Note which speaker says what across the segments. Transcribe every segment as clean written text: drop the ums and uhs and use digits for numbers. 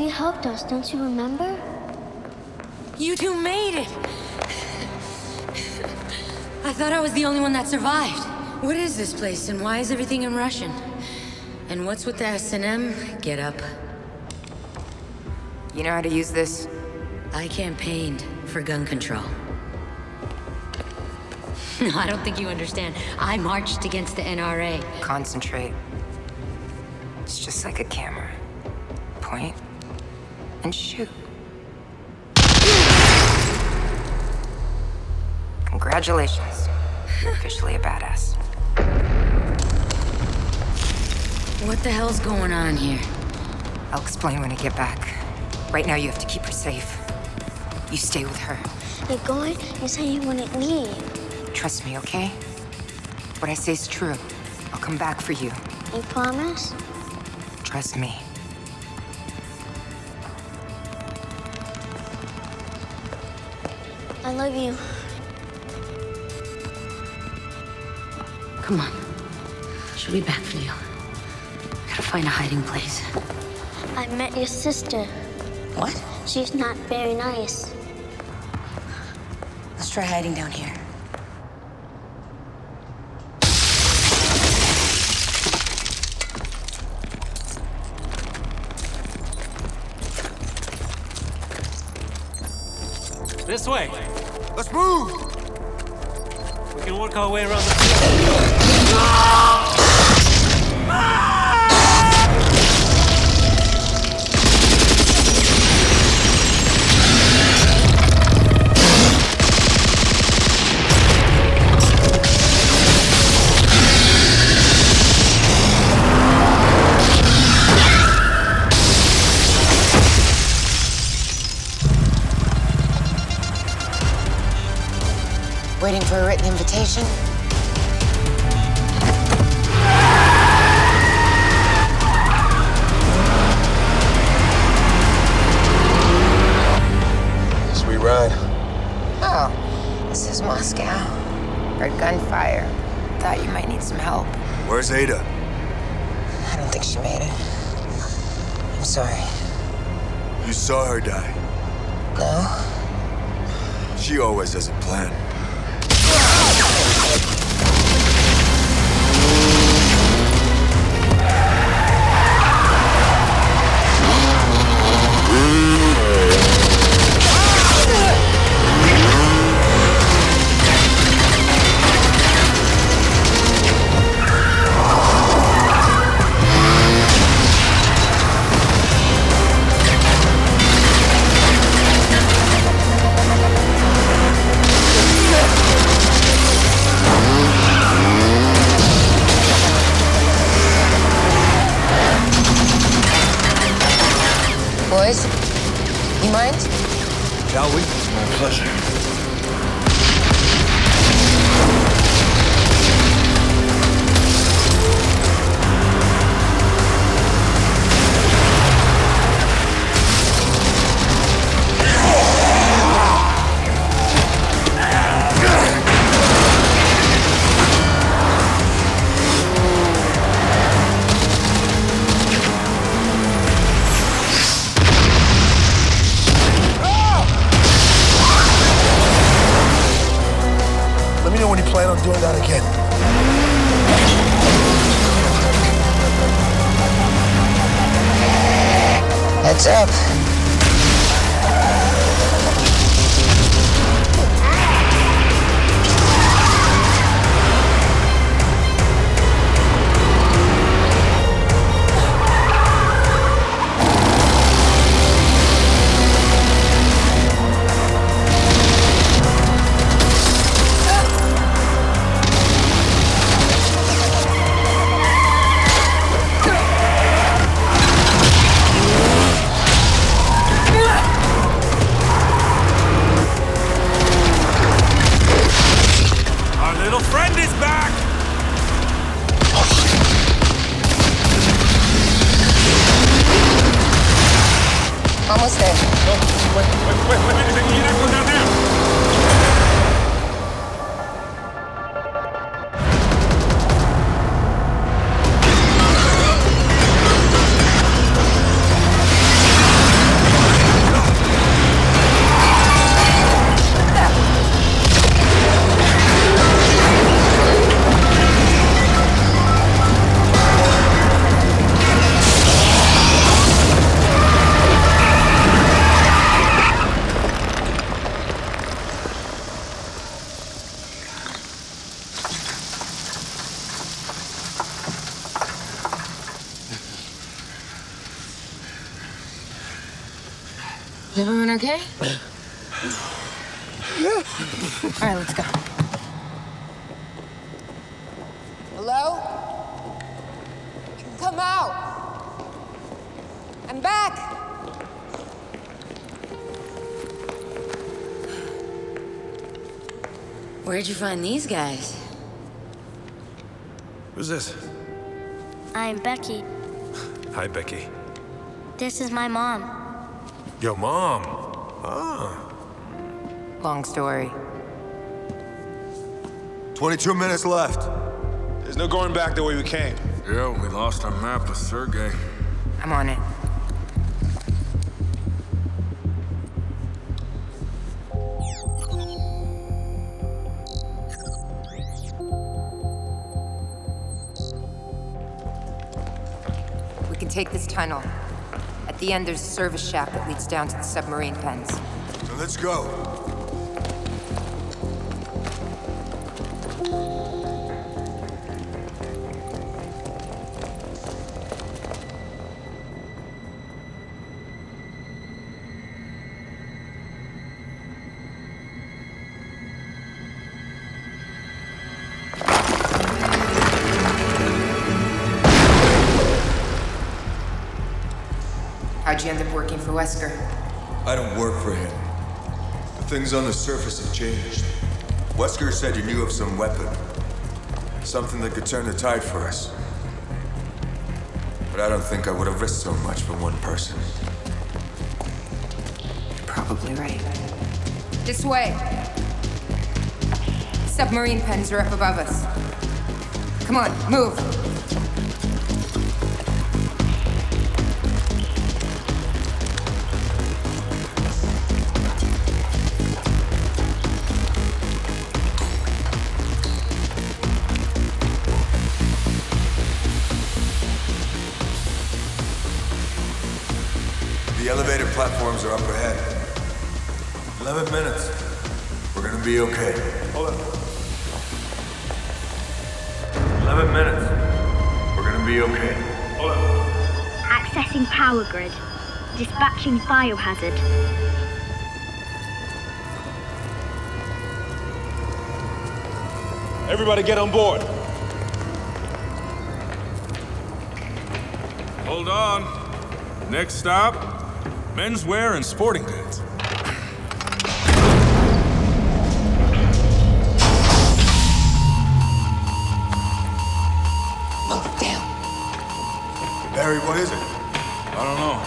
Speaker 1: She helped us, don't you remember?
Speaker 2: You two made it! I thought I was the only one that survived. What is this place, and why is everything in Russian? And what's with the S&M? Get up.
Speaker 3: You know how to use this?
Speaker 2: I campaigned for gun control. No, I don't think you understand. I marched against the NRA.
Speaker 3: Concentrate. It's just like a camera. Point and shoot. Congratulations. You're officially a badass.
Speaker 2: What the hell's going on here?
Speaker 3: I'll explain when I get back. Right now, you have to keep her safe. You stay with her.
Speaker 1: You're going? You said you wouldn't leave.
Speaker 3: Trust me, okay? What I say is true. I'll come back for you.
Speaker 1: You promise?
Speaker 3: Trust me.
Speaker 1: I love you.
Speaker 2: Come on. She'll be back for you. Gotta find a hiding place.
Speaker 1: I met your sister.
Speaker 2: What?
Speaker 1: She's not very nice.
Speaker 2: Let's try hiding down here.
Speaker 4: This way.
Speaker 5: Let's move!
Speaker 4: We can work our way around the field.
Speaker 3: Waiting for a written invitation?
Speaker 5: Sweet ride.
Speaker 3: Oh, this is Moscow. Heard gunfire. Thought you might need some help.
Speaker 5: Where's Ada?
Speaker 3: I don't think she made it. I'm sorry.
Speaker 5: You saw her die.
Speaker 3: No?
Speaker 5: She always has a plan.
Speaker 3: Boys, you mind?
Speaker 5: Shall we? My pleasure. Let me know when you plan on doing that again.
Speaker 3: Heads up. Almost there.
Speaker 4: Wait, you're not going down there.
Speaker 2: Everyone okay? All right, let's go.
Speaker 3: Hello? Come out! I'm back!
Speaker 2: Where'd you find these guys?
Speaker 5: Who's this?
Speaker 1: I'm Becky.
Speaker 5: Hi, Becky.
Speaker 1: This is my mom.
Speaker 5: Yo, Mom. Ah.
Speaker 3: Long story.
Speaker 5: 22 minutes left.
Speaker 4: There's no going back the way we came.
Speaker 5: Yeah, we lost our map with Sergei.
Speaker 3: I'm on it. We can take this tunnel. At the end, there's a service shaft that leads down to the submarine pens.
Speaker 5: Now let's go.
Speaker 3: How'd you end up working for Wesker?
Speaker 5: I don't work for him. The things on the surface have changed. Wesker said he knew of some weapon. Something that could turn the tide for us. But I don't think I would have risked so much for one person.
Speaker 3: You're probably right. This way. Submarine pens are up above us. Come on, move.
Speaker 5: The elevated platforms are up ahead. 11 minutes. We're gonna be okay.
Speaker 4: Hold on.
Speaker 5: 11 minutes. We're gonna be okay.
Speaker 4: Hold on.
Speaker 6: Accessing power grid. Dispatching biohazard.
Speaker 4: Everybody get on board.
Speaker 7: Hold on. Next stop, menswear and sporting goods.
Speaker 5: Barry, what is it?
Speaker 7: I don't know.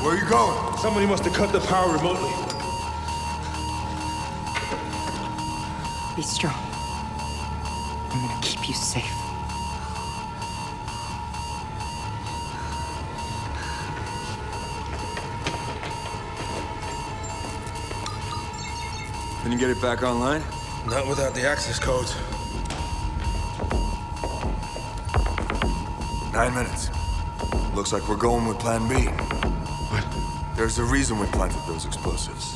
Speaker 5: Where are you going?
Speaker 4: Somebody must have cut the power remotely.
Speaker 3: Be strong. I'm gonna keep you safe.
Speaker 5: Can you get it back online?
Speaker 4: Not without the access codes.
Speaker 5: 9 minutes. Looks like we're going with Plan B. What? There's a reason we planted those explosives.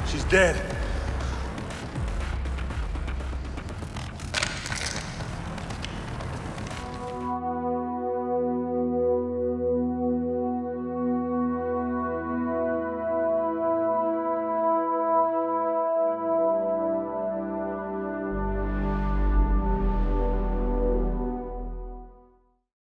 Speaker 4: She's dead.